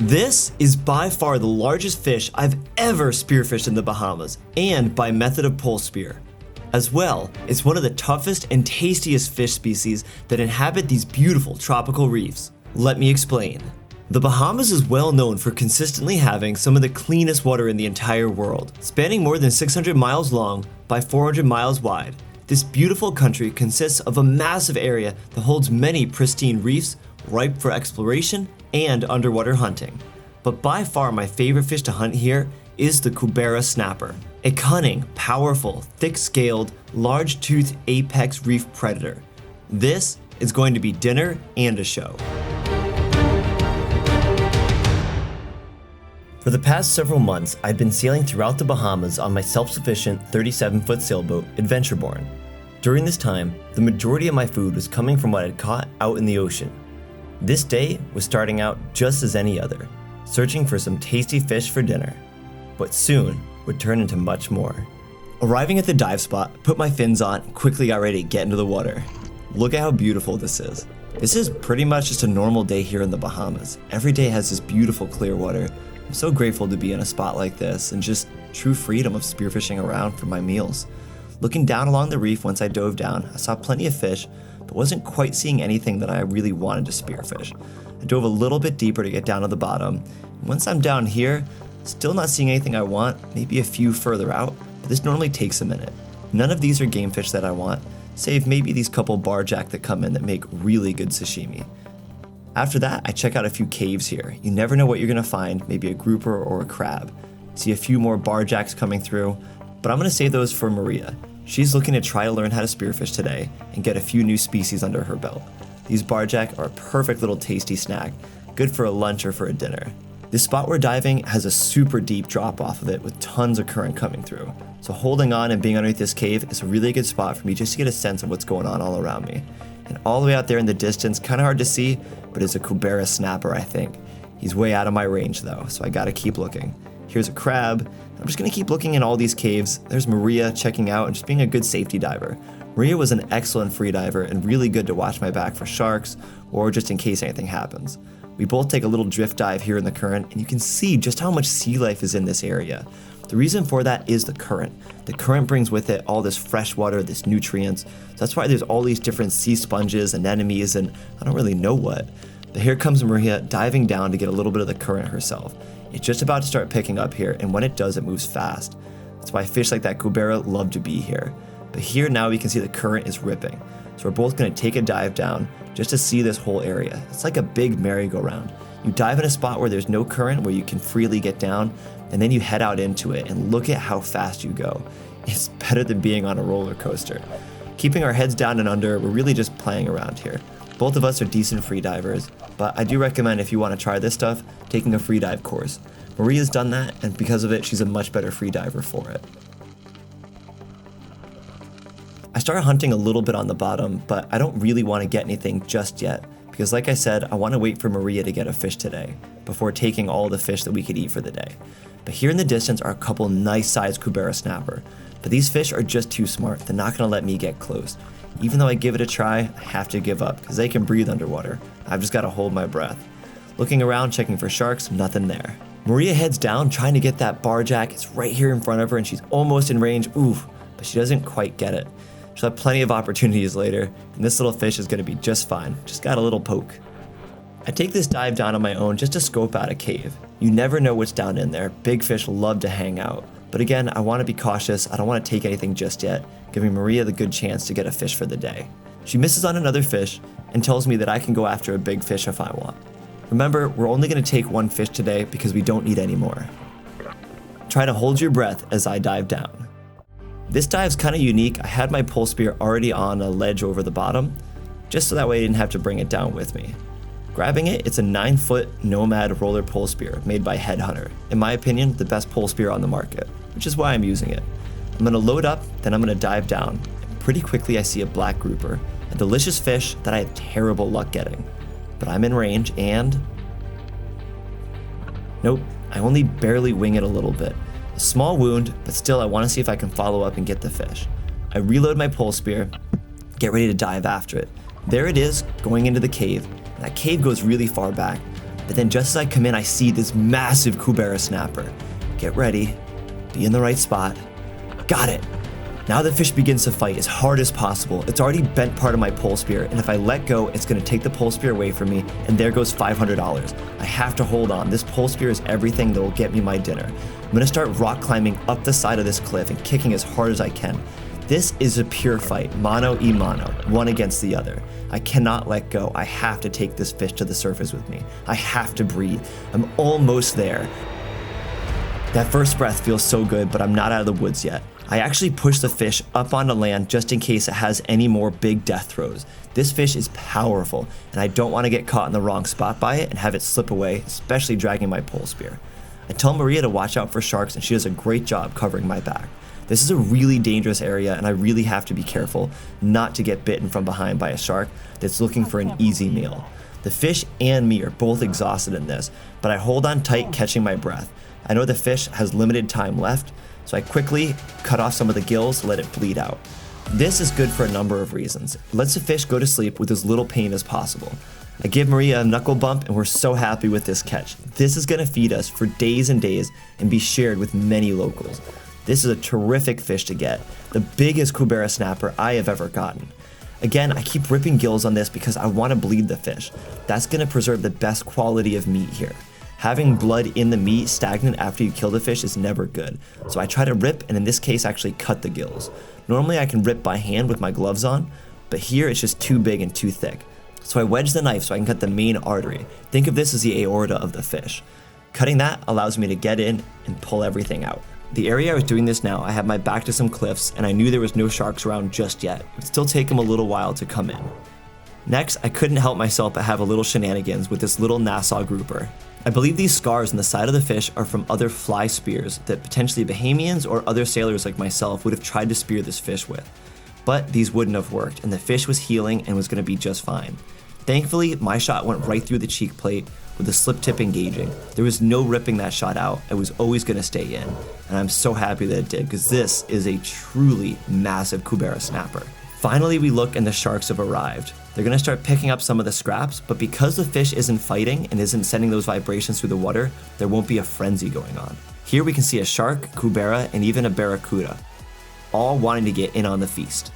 This is by far the largest fish I've ever spearfished in the Bahamas, and by method of Polespear. As well, it's one of the toughest and tastiest fish species that inhabit these beautiful tropical reefs. Let me explain. The Bahamas is well known for consistently having some of the cleanest water in the entire world. Spanning more than 600 miles long by 400 miles wide, this beautiful country consists of a massive area that holds many pristine reefs ripe for exploration and underwater hunting. But by far my favorite fish to hunt here is the Cubera snapper, a cunning, powerful, thick-scaled, large-toothed apex reef predator. This is going to be dinner and a show. For the past several months, I've been sailing throughout the Bahamas on my self-sufficient 37-foot sailboat, Adventureman. During this time, the majority of my food was coming from what I'd caught out in the ocean. This day was starting out just as any other, searching for some tasty fish for dinner, but soon would turn into much more. Arriving at the dive spot, put my fins on, and quickly got ready to get into the water. Look at how beautiful this is. This is pretty much just a normal day here in the Bahamas. Every day has this beautiful clear water. I'm so grateful to be in a spot like this and just true freedom of spearfishing around for my meals. Looking down along the reef once I dove down, I saw plenty of fish, but wasn't quite seeing anything that I really wanted to spearfish. I dove a little bit deeper to get down to the bottom. Once I'm down here, still not seeing anything I want, maybe a few further out, but this normally takes a minute. None of these are game fish that I want, save maybe these couple barjack that come in that make really good sashimi. After that, I check out a few caves here. You never know what you're gonna find, maybe a grouper or a crab. See a few more barjacks coming through, but I'm gonna save those for Maria. She's looking to try to learn how to spearfish today and get a few new species under her belt. These barjack are a perfect little tasty snack, good for a lunch or for a dinner. This spot we're diving has a super deep drop off of it with tons of current coming through. So holding on and being underneath this cave is a really good spot for me just to get a sense of what's going on all around me. And all the way out there in the distance, kind of hard to see, but it's a Cubera snapper, I think. He's way out of my range though, so I gotta keep looking. Here's a crab. I'm just gonna keep looking in all these caves. There's Maria checking out and just being a good safety diver. Maria was an excellent free diver and really good to watch my back for sharks or just in case anything happens. We both take a little drift dive here in the current and you can see just how much sea life is in this area. The reason for that is the current. The current brings with it all this fresh water, this nutrients. So that's why there's all these different sea sponges, anemones, and I don't really know what. But here comes Maria diving down to get a little bit of the current herself. It's just about to start picking up here, and when it does, it moves fast. That's why fish like that Cubera love to be here. But here now we can see the current is ripping. So we're both gonna take a dive down just to see this whole area. It's like a big merry-go-round. You dive in a spot where there's no current, where you can freely get down, and then you head out into it and look at how fast you go. It's better than being on a roller coaster. Keeping our heads down and under, we're really just playing around here. Both of us are decent free divers, but I do recommend if you want to try this stuff, taking a free dive course. Maria's done that, and because of it, she's a much better free diver for it. I started hunting a little bit on the bottom, but I don't really want to get anything just yet, because like I said, I want to wait for Maria to get a fish today, before taking all the fish that we could eat for the day. But here in the distance are a couple nice sized Cubera snapper, but these fish are just too smart, they're not going to let me get close. Even though I give it a try, I have to give up, because they can breathe underwater. I've just got to hold my breath. Looking around, checking for sharks, nothing there. Maria heads down, trying to get that barjack. It's right here in front of her, and she's almost in range. Ooh, but she doesn't quite get it. She'll have plenty of opportunities later, and this little fish is going to be just fine. Just got a little poke. I take this dive down on my own just to scope out a cave. You never know what's down in there. Big fish love to hang out. But again, I want to be cautious. I don't want to take anything just yet, giving Maria the good chance to get a fish for the day. She misses on another fish and tells me that I can go after a big fish if I want. Remember, we're only going to take one fish today because we don't need any more. Try to hold your breath as I dive down. This dive's kind of unique. I had my Polespear already on a ledge over the bottom, just so that way I didn't have to bring it down with me. Grabbing it, it's a 9-foot Nomad roller Polespear made by Headhunter. In my opinion, the best Polespear on the market, which is why I'm using it. I'm gonna load up, then I'm gonna dive down. And pretty quickly I see a black grouper, a delicious fish that I have terrible luck getting. But I'm in range and... Nope, I only barely wing it a little bit. A small wound, but still I wanna see if I can follow up and get the fish. I reload my Polespear, get ready to dive after it. There it is, going into the cave. That cave goes really far back. But then just as I come in, I see this massive Cubera snapper. Get ready, be in the right spot. Got it. Now the fish begins to fight as hard as possible. It's already bent part of my Polespear, and if I let go, it's gonna take the Polespear away from me, and there goes $500. I have to hold on. This Polespear is everything that will get me my dinner. I'm gonna start rock climbing up the side of this cliff and kicking as hard as I can. This is a pure fight, mano a mano, one against the other. I cannot let go. I have to take this fish to the surface with me. I have to breathe. I'm almost there. That first breath feels so good, but I'm not out of the woods yet. I actually push the fish up onto land just in case it has any more big death throes. This fish is powerful, and I don't want to get caught in the wrong spot by it and have it slip away, especially dragging my Polespear. I tell Maria to watch out for sharks, and she does a great job covering my back. This is a really dangerous area, and I really have to be careful not to get bitten from behind by a shark that's looking for an easy meal. The fish and me are both exhausted in this, but I hold on tight, catching my breath. I know the fish has limited time left, so I quickly cut off some of the gills to let it bleed out. This is good for a number of reasons. It lets the fish go to sleep with as little pain as possible. I give Maria a knuckle bump, and we're so happy with this catch. This is gonna feed us for days and days and be shared with many locals. This is a terrific fish to get, the biggest Cubera snapper I have ever gotten. Again, I keep ripping gills on this because I want to bleed the fish. That's gonna preserve the best quality of meat here. Having blood in the meat stagnant after you kill the fish is never good, so I try to rip, and in this case actually cut the gills. Normally I can rip by hand with my gloves on, but here it's just too big and too thick. So I wedge the knife so I can cut the main artery. Think of this as the aorta of the fish. Cutting that allows me to get in and pull everything out. The area I was doing this now, I had my back to some cliffs, and I knew there was no sharks around just yet. It would still take them a little while to come in. Next, I couldn't help myself but have a little shenanigans with this little Nassau grouper. I believe these scars on the side of the fish are from other fly spears that potentially Bahamians or other sailors like myself would have tried to spear this fish with. But these wouldn't have worked, and the fish was healing and was going to be just fine. Thankfully, my shot went right through the cheek plate with the slip tip engaging. There was no ripping that shot out. It was always going to stay in, and I'm so happy that it did because this is a truly massive Cubera snapper. Finally, we look and the sharks have arrived. They're gonna start picking up some of the scraps, but because the fish isn't fighting and isn't sending those vibrations through the water, there won't be a frenzy going on. Here we can see a shark, Cubera, and even a barracuda, all wanting to get in on the feast.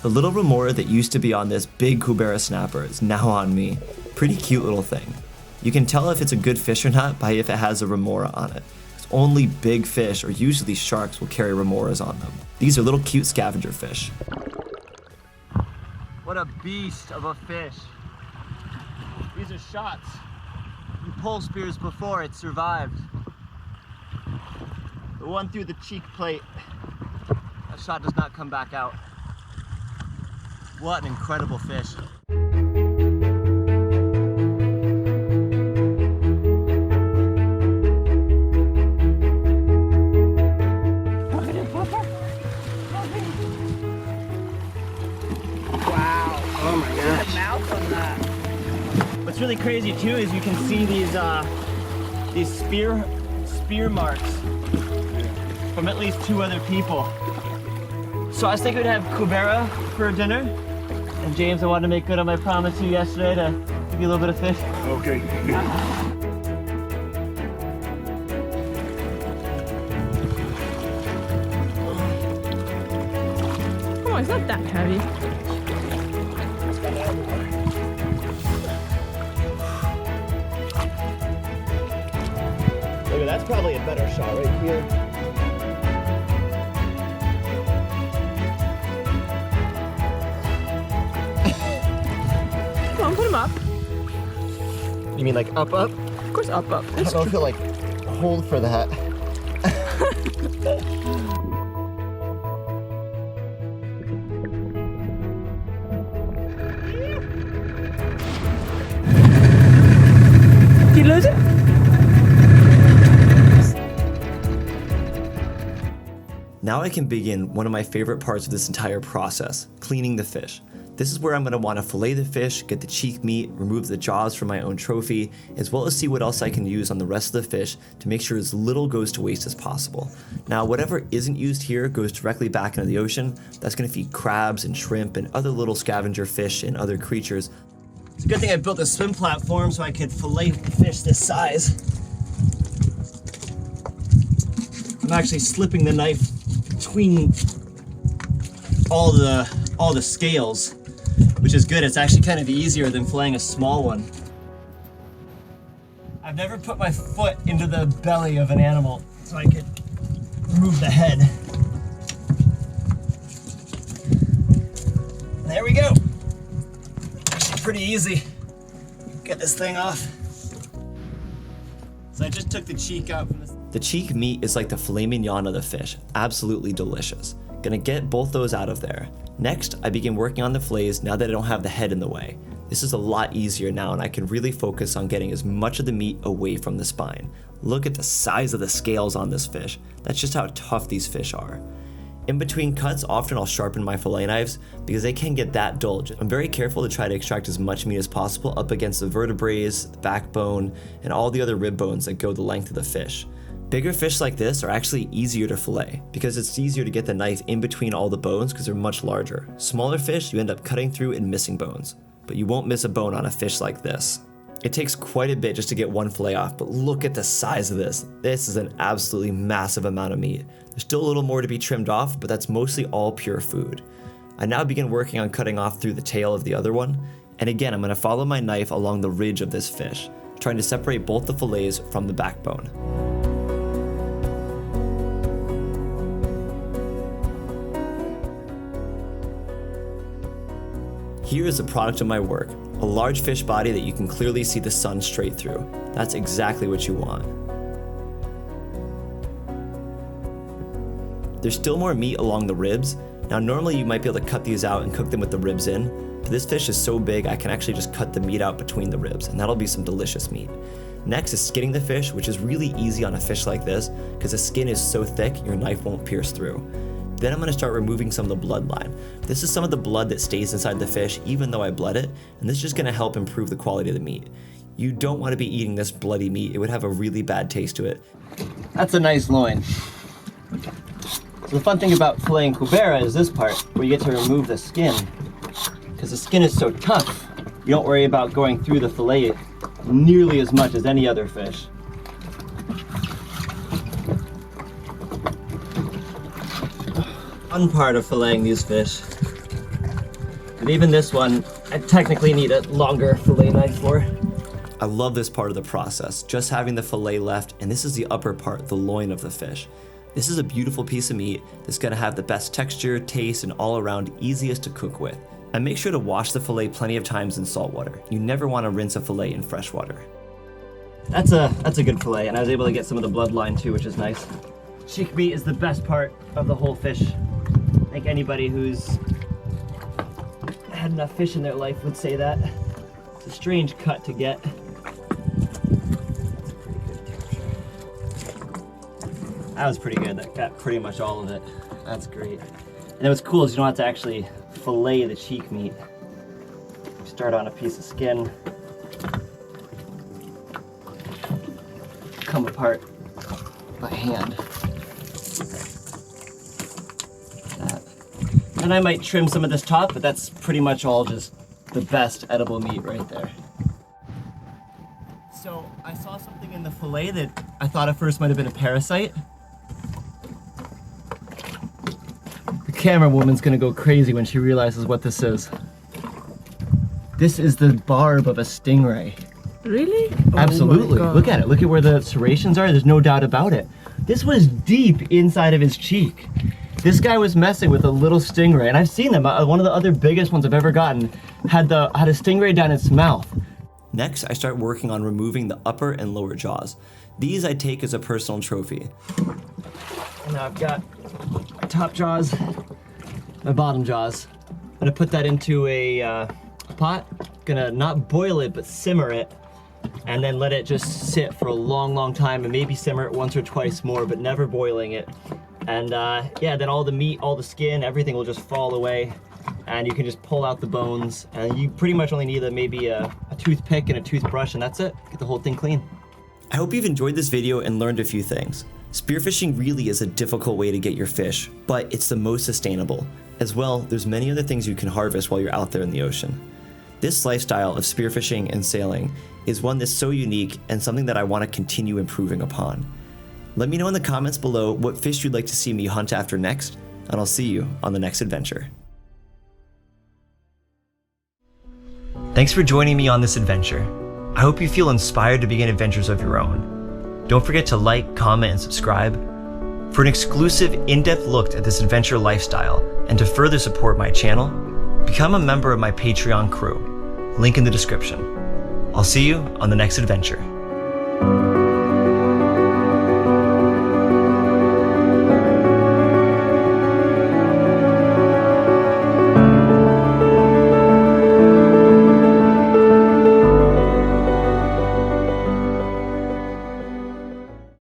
The little remora that used to be on this big Cubera snapper is now on me. Pretty cute little thing. You can tell if it's a good fish or not by if it has a remora on it. Only big fish, or usually sharks, will carry remoras on them. These are little cute scavenger fish. What a beast of a fish. These are shots from Polespears before it survived. The one through the cheek plate. That shot does not come back out. What an incredible fish. What's really crazy too is you can see these spear marks from at least 2 other people. So I was thinking we'd have Cubera for dinner, and James, I wanted to make good on my promise to you yesterday to give you a little bit of fish. Okay. Oh, it's not that heavy. Look, that's probably a better shot right here. Come on, put him up. You mean like up, up? Of course, up. I don't know if you'll like hold for that. Did you lose it? Now I can begin one of my favorite parts of this entire process, cleaning the fish. This is where I'm going to want to fillet the fish, get the cheek meat, remove the jaws from my own trophy, as well as see what else I can use on the rest of the fish to make sure as little goes to waste as possible. Now whatever isn't used here goes directly back into the ocean. That's going to feed crabs and shrimp and other little scavenger fish and other creatures. It's a good thing I built a swim platform so I could fillet fish this size. I'm actually slipping the knife between all the scales, which is good. It's actually kind of easier than filleting a small one. I've never put my foot into the belly of an animal so I could remove the head. There we go. Actually pretty easy. Get this thing off. So I just took the cheek out from this. The cheek meat is like the filet mignon of the fish. Absolutely delicious. Gonna get both those out of there. Next, I begin working on the fillets now that I don't have the head in the way. This is a lot easier now and I can really focus on getting as much of the meat away from the spine. Look at the size of the scales on this fish. That's just how tough these fish are. In between cuts, often I'll sharpen my fillet knives because they can get that dull. I'm very careful to try to extract as much meat as possible up against the vertebrae, the backbone, and all the other rib bones that go the length of the fish. Bigger fish like this are actually easier to fillet because it's easier to get the knife in between all the bones because they're much larger. Smaller fish, you end up cutting through and missing bones, but you won't miss a bone on a fish like this. It takes quite a bit just to get one fillet off, but look at the size of this. This is an absolutely massive amount of meat. There's still a little more to be trimmed off, but that's mostly all pure food. I now begin working on cutting off through the tail of the other one, and again I'm going to follow my knife along the ridge of this fish, trying to separate both the fillets from the backbone. Here is the product of my work, a large fish body that you can clearly see the sun straight through. That's exactly what you want. There's still more meat along the ribs. Now normally you might be able to cut these out and cook them with the ribs in, but this fish is so big I can actually just cut the meat out between the ribs, and that'll be some delicious meat. Next is skinning the fish, which is really easy on a fish like this because the skin is so thick your knife won't pierce through. Then I'm going to start removing some of the bloodline. This is some of the blood that stays inside the fish even though I bled it, and this is just going to help improve the quality of the meat. You don't want to be eating this bloody meat, it would have a really bad taste to it. That's a nice loin. So the fun thing about filleting Cubera is this part, where you get to remove the skin. Because the skin is so tough, you don't worry about going through the fillet nearly as much as any other fish. Fun part of filleting these fish. But even this one, I technically need a longer fillet knife for. I love this part of the process, just having the fillet left, and this is the upper part, the loin of the fish. This is a beautiful piece of meat that's gonna have the best texture, taste, and all around easiest to cook with. And make sure to wash the fillet plenty of times in salt water. You never wanna rinse a fillet in fresh water. That's a good fillet, and I was able to get some of the bloodline too, which is nice. Cheek meat is the best part of the whole fish. I think anybody who's had enough fish in their life would say that. It's a strange cut to get. That was pretty good. That got pretty much all of it. That's great. And what's cool is you don't have to actually fillet the cheek meat. You start on a piece of skin, come apart by hand. And I might trim some of this top, but that's pretty much all just the best edible meat right there. So I saw something in the fillet that I thought at first might have been a parasite. The camera woman's gonna go crazy when she realizes what this is. This is the barb of a stingray. Really? Absolutely. Oh, look at it. Look at where the serrations are. There's no doubt about it. This was deep inside of his cheek. This guy was messing with a little stingray, and I've seen them. One of the other biggest ones I've ever gotten had a stingray down its mouth. Next, I start working on removing the upper and lower jaws. These I take as a personal trophy. And now I've got my top jaws, my bottom jaws. I'm gonna put that into a pot. Gonna not boil it, but simmer it, and then let it just sit for a long, long time, and maybe simmer it once or twice more, but never boiling it. And yeah, then all the meat, all the skin, everything will just fall away, and you can just pull out the bones, and you pretty much only need maybe a toothpick and a toothbrush, and that's it. Get the whole thing clean. I hope you've enjoyed this video and learned a few things. Spearfishing really is a difficult way to get your fish, but it's the most sustainable. As well, there's many other things you can harvest while you're out there in the ocean. This lifestyle of spearfishing and sailing is one that's so unique and something that I want to continue improving upon. Let me know in the comments below what fish you'd like to see me hunt after next, and I'll see you on the next adventure. Thanks for joining me on this adventure. I hope you feel inspired to begin adventures of your own. Don't forget to like, comment, and subscribe. For an exclusive, in-depth look at this adventure lifestyle and to further support my channel, become a member of my Patreon crew. Link in the description. I'll see you on the next adventure.